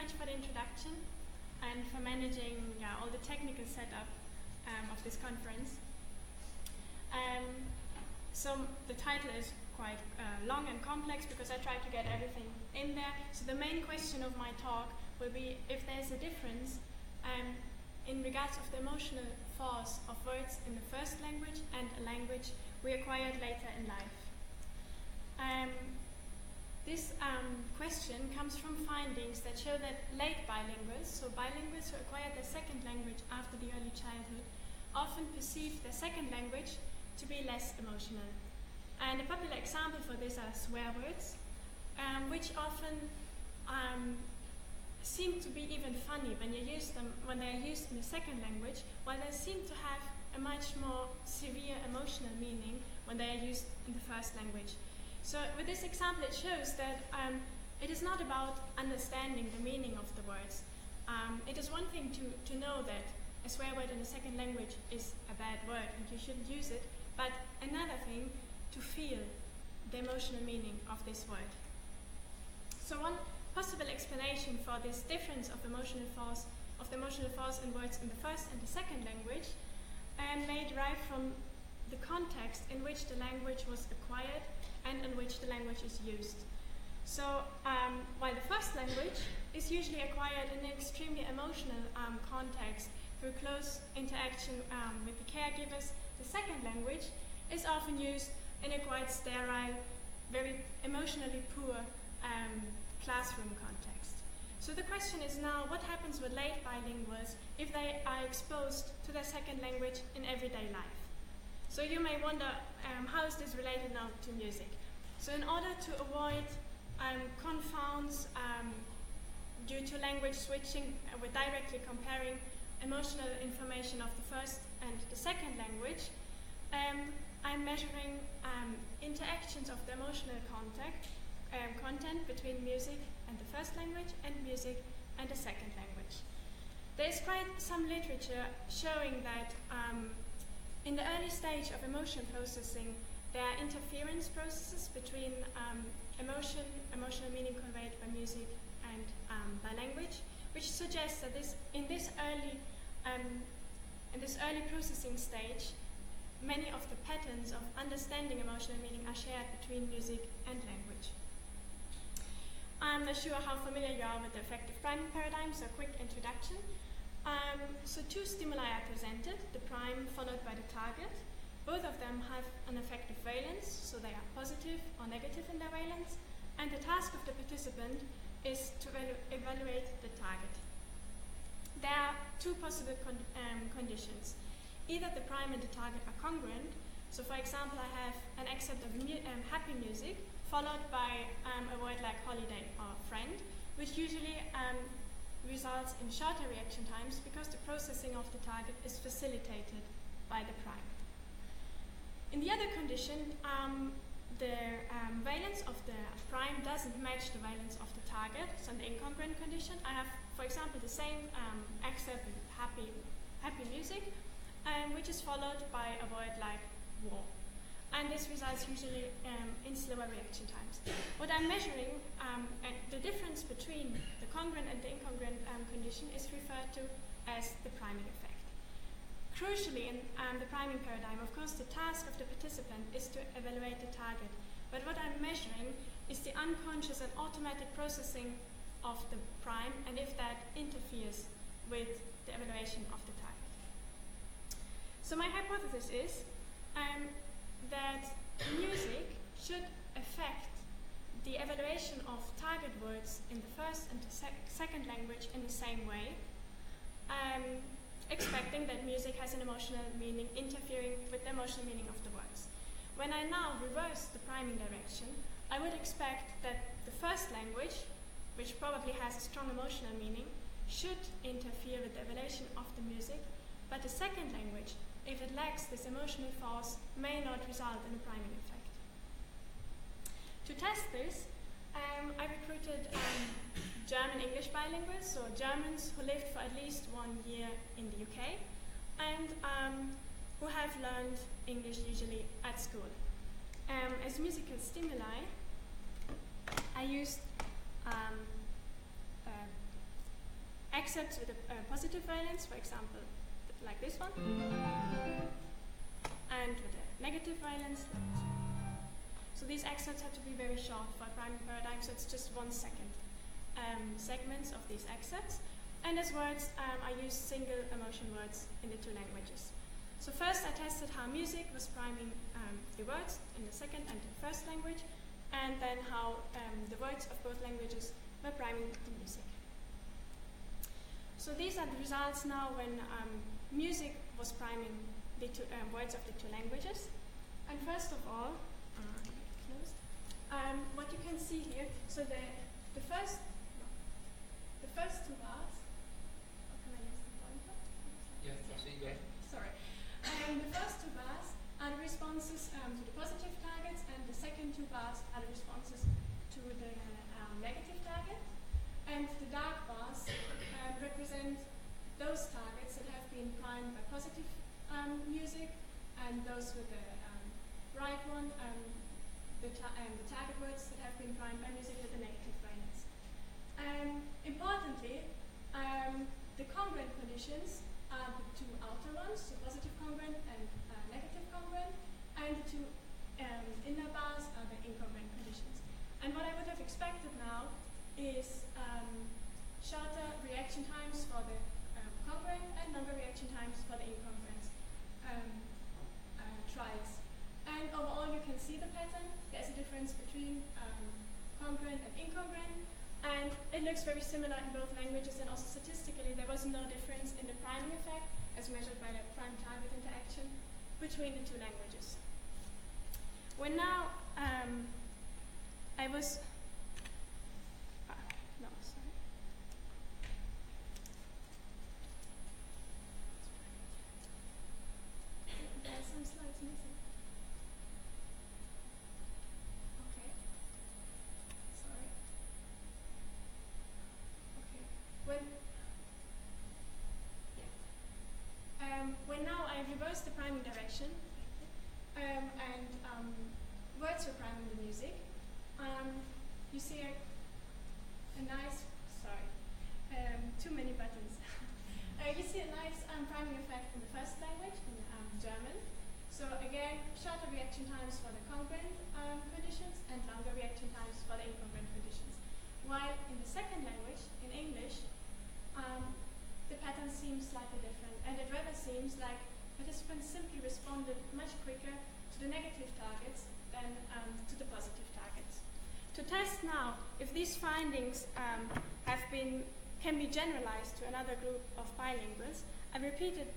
much for the introduction and for managing all the technical setup of this conference. So the title is quite long and complex because I tried to get everything in there. So the main question of my talk will be if there's a difference in regards of the emotional force of words in the first language and a language we acquired later in life. This question comes from findings that show that late bilinguals, so bilinguals who acquired their second language after the early childhood, often perceive their second language to be less emotional. And a popular example for this are swear words, which often seem to be even funny when you use them, when they are used in the second language, while they seem to have a much more severe emotional meaning when they are used in the first language. So with this example, it shows that it is not about understanding the meaning of the words. It is one thing to know that a swear word in a second language is a bad word and you shouldn't use it, but another thing to feel the emotional meaning of this word. So one possible explanation for this difference of the emotional force in words in the first and the second language may derive from the context in which the language was acquired and in which the language is used. So while the first language is usually acquired in an extremely emotional context through close interaction with the caregivers, the second language is often used in a quite sterile, very emotionally poor classroom context. So the question is now, what happens with late bilinguals if they are exposed to their second language in everyday life? So you may wonder, how is this related now to music? So in order to avoid confounds due to language switching, we're directly comparing emotional information of the first and the second language. I'm measuring interactions of the emotional content between music and the first language and music and the second language. There's quite some literature showing that in the early stage of emotion processing, there are interference processes between emotional meaning conveyed by music and by language, which suggests that in this early processing stage, many of the patterns of understanding emotional meaning are shared between music and language. I'm not sure how familiar you are with the affective priming paradigm, so a quick introduction. So two stimuli are presented, the prime followed by the target. Both of them have an affective valence, so they are positive or negative in their valence, and the task of the participant is to evaluate the target. There are two possible conditions. Either the prime and the target are congruent, so for example I have an excerpt of happy music followed by a word like holiday or friend, which usually results in shorter reaction times because the processing of the target is facilitated by the prime. In the other condition, the valence of the prime doesn't match the valence of the target. So in the incongruent condition, I have, for example, the same excerpt with happy music, which is followed by a word like war. And this results usually in slower reaction times. What I'm measuring, the difference between the congruent and the incongruent condition is referred to as the priming effect. Crucially, in the priming paradigm, of course, the task of the participant is to evaluate the target. But what I'm measuring is the unconscious and automatic processing of the prime, and if that interferes with the evaluation of the target. So my hypothesis is that music should affect the evaluation of target words in the first and the second language in the same way, expecting that music has an emotional meaning interfering with the emotional meaning of the words. When I now reverse the priming direction, I would expect that the first language, which probably has a strong emotional meaning, should interfere with the evaluation of the music, but the second language, if it lacks this emotional force, may not result in a priming effect. To test this, I recruited German-English bilinguals, so Germans who lived for at least 1 year in the UK, and who have learned English usually at school. As musical stimuli, I used excerpts with a positive valence, for example, like this one, and with a negative valence, like this one. So these excerpts have to be very short for a priming paradigm, so it's just 1 second segments of these excerpts. And as words, I used single emotion words in the 2 languages. So first I tested how music was priming the words in the second and the first language, and then how the words of both languages were priming the music. So these are the results now when music was priming the words of the 2 languages. And first of all, what you can see here, so the first 2 bars. Oh, can I use the pointer? Yes, yeah. Sorry. The first 2 bars are the responses to the positive targets, and the second 2 bars are the responses to the negative target. And the dark bars represent those targets that have been primed by positive music, and those with the right one, the target words that have been primed by music with a negative valence. Importantly, the congruent conditions are the 2 outer ones, so positive congruent and negative congruent, and the 2 inner bars are the incongruent conditions. And what I would have expected now is shorter reaction times for the congruent and longer reaction times for the incongruent trials. And overall you can see the pattern. There's a difference between congruent and incongruent, and it looks very similar in both languages, and also statistically there was no difference in the priming effect as measured by the prime-target interaction between the 2 languages. When now I was there's some slides missing. Okay. Sorry. Okay. When now I reverse the priming direction, and words were priming the music, you see a nice, too many buttons. You see a nice priming effect in the first language, in German. So again, shorter reaction times for the congruent conditions and longer reaction times for the incongruent conditions. While in the second language, in English, the pattern seems slightly different, and it rather seems like participants simply responded much quicker to the negative targets than to the positive targets. To test now if these findings can be generalized to another group of bilinguals, I repeated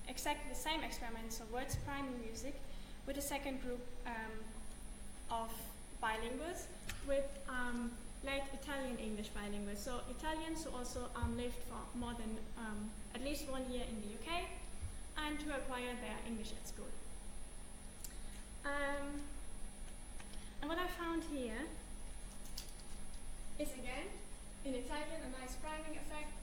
exactly the same experiments of words priming music with a second group of bilinguals with late Italian English bilinguals. So Italians who also lived for more than at least 1 year in the UK and who acquired their English at school. And what I found here is again, in Italian, a nice priming effect,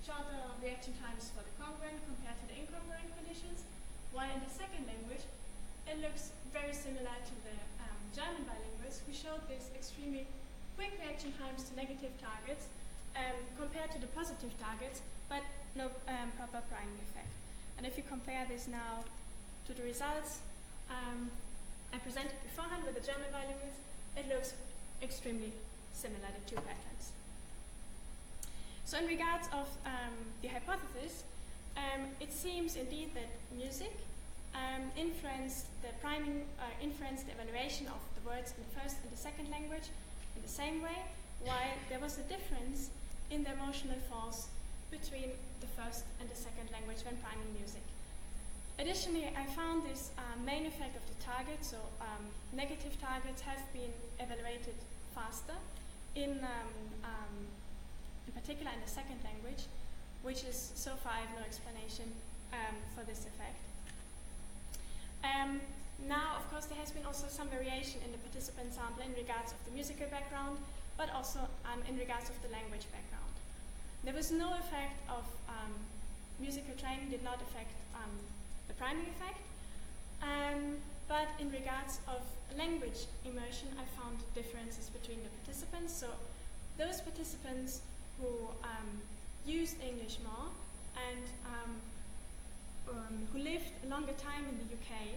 shorter reaction times for the congruent compared to the incongruent conditions, while in the second language, it looks very similar to the German bilinguals who showed this extremely quick reaction times to negative targets compared to the positive targets, but no proper priming effect. And if you compare this now to the results I presented beforehand with the German bilinguals, it looks extremely similar, the 2 patterns. So in regards of the hypothesis, it seems indeed that music influenced the priming, influenced the evaluation of the words in the first and the second language in the same way, while there was a difference in the emotional force between the first and the second language when priming music. Additionally, I found this main effect of the target, so negative targets have been evaluated faster in particular in the second language, which is so far I have no explanation for this effect. Now, of course, there has been also some variation in the participant sample in regards of the musical background, but also in regards of the language background. There was no effect of musical training, did not affect the priming effect, but in regards of language immersion, I found differences between the participants. So those participants who used English more and who lived a longer time in the UK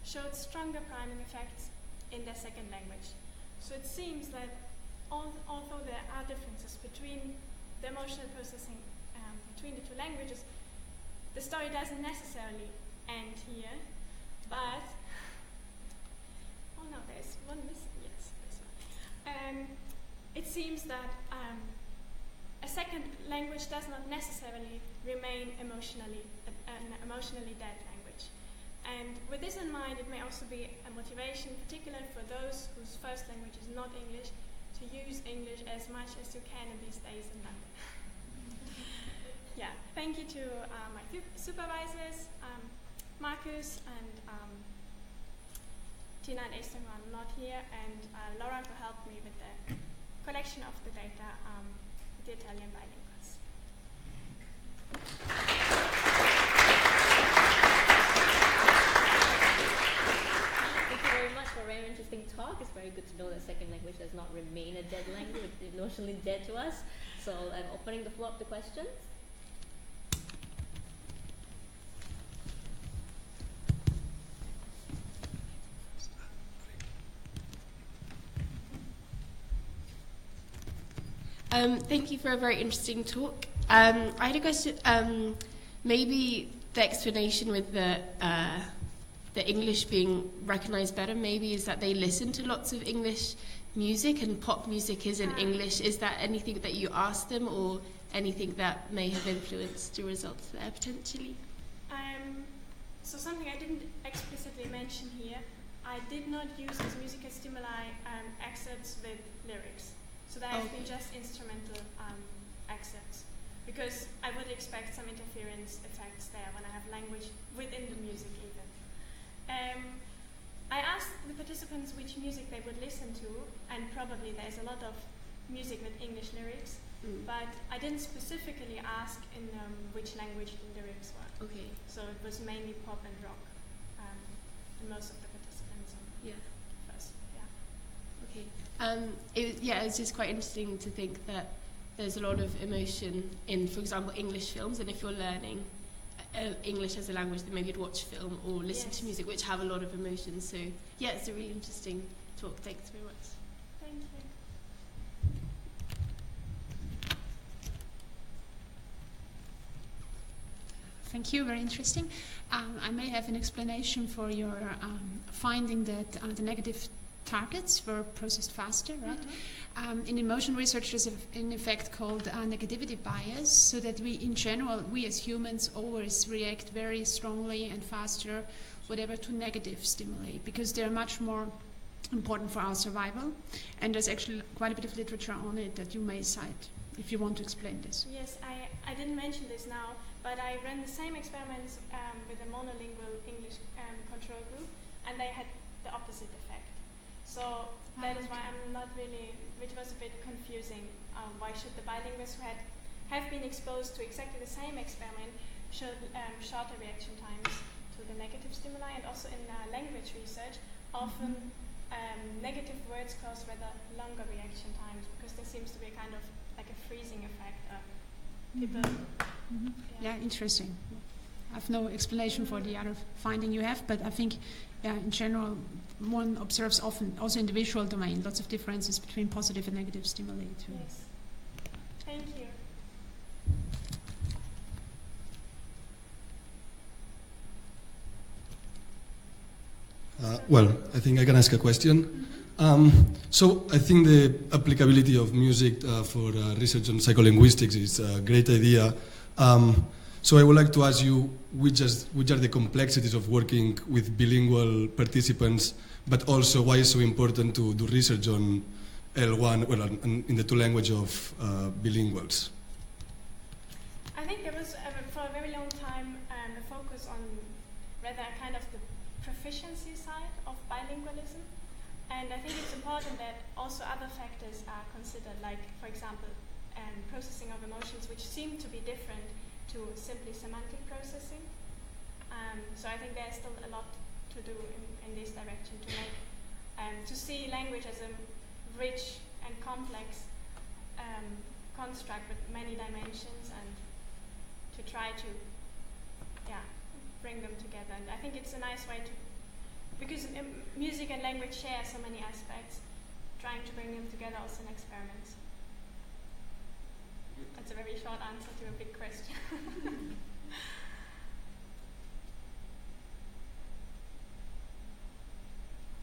showed stronger priming effects in their second language. So it seems that although there are differences between the emotional processing between the two languages, the story doesn't necessarily end here, but oh no, there's one missing. Yes, this one. It seems that a second language does not necessarily remain an emotionally dead language. And with this in mind, it may also be a motivation, particularly for those whose first language is not English, to use English as much as you can in these days in London. Yeah, thank you to my supervisors, Marcus and Tina and Esther, who are not here, and Laura, who helped me with the collection of the data with the Italian bilinguals. Thank you very much for a very interesting talk. It's very good to know that second language does not remain a dead language, it's emotionally dead to us. So I'm opening the floor up to questions. Thank you for a very interesting talk. I had a question. Maybe the explanation with the English being recognised better, maybe is that they listen to lots of English music and pop music is in English. Is that anything that you asked them or anything that may have influenced the results there potentially? So something I didn't explicitly mention here, I did not use as musical stimuli excerpts with lyrics. So there have been just instrumental excerpts, because I would expect some interference effects there when I have language within the music even. I asked the participants which music they would listen to, and probably there's a lot of music with English lyrics, but I didn't specifically ask in which language the lyrics were. Okay. So it was mainly pop and rock, and most of the participants. First, yeah. Okay. It's just quite interesting to think that there's a lot of emotion in, for example, English films, and if you're learning English as a language, then maybe you'd watch film or listen to music which have a lot of emotion. So, yeah, it's a really interesting talk. Thanks very much. Thank you. Thank you, very interesting. I may have an explanation for your finding that the negative targets were processed faster, right? In emotion research, there's an effect called negativity bias, so that we, in general, we as humans always react very strongly and faster, whatever, to negative stimuli, because they're much more important for our survival. And there's actually quite a bit of literature on it that you may cite, if you want to explain this. Yes, I didn't mention this now, but I ran the same experiments with a monolingual English control group, and they had the opposite effect. So that is why I'm not really, which was a bit confusing. Why should the bilinguals who have been exposed to exactly the same experiment show shorter reaction times to the negative stimuli? And also in language research, often negative words cause rather longer reaction times, because there seems to be a kind of like a freezing effect. People. Yeah, interesting. I have no explanation for the other finding you have, but I think, in general, one observes often, also in the visual domain, lots of differences between positive and negative stimuli too. Yes. Thank you. Well, I think I can ask a question. So I think the applicability of music for research on psycholinguistics is a great idea. So I would like to ask you which are the complexities of working with bilingual participants, but also why it's so important to do research on L1, well, in the two language of bilinguals. I think there was, for a very long time, a focus on rather kind of the proficiency side of bilingualism. And I think it's important that also other factors are considered, like, for example, processing of emotions, which seem to be different to simply semantic processing. So I think there's still a lot to do in this direction to make, to see language as a rich and complex construct with many dimensions and to try to bring them together. And I think it's a nice way to, because music and language share so many aspects, trying to bring them together also an experiment. That's a very short answer to a big question.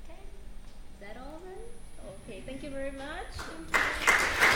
Okay. Is that all then? Okay, thank you very much. Thank you.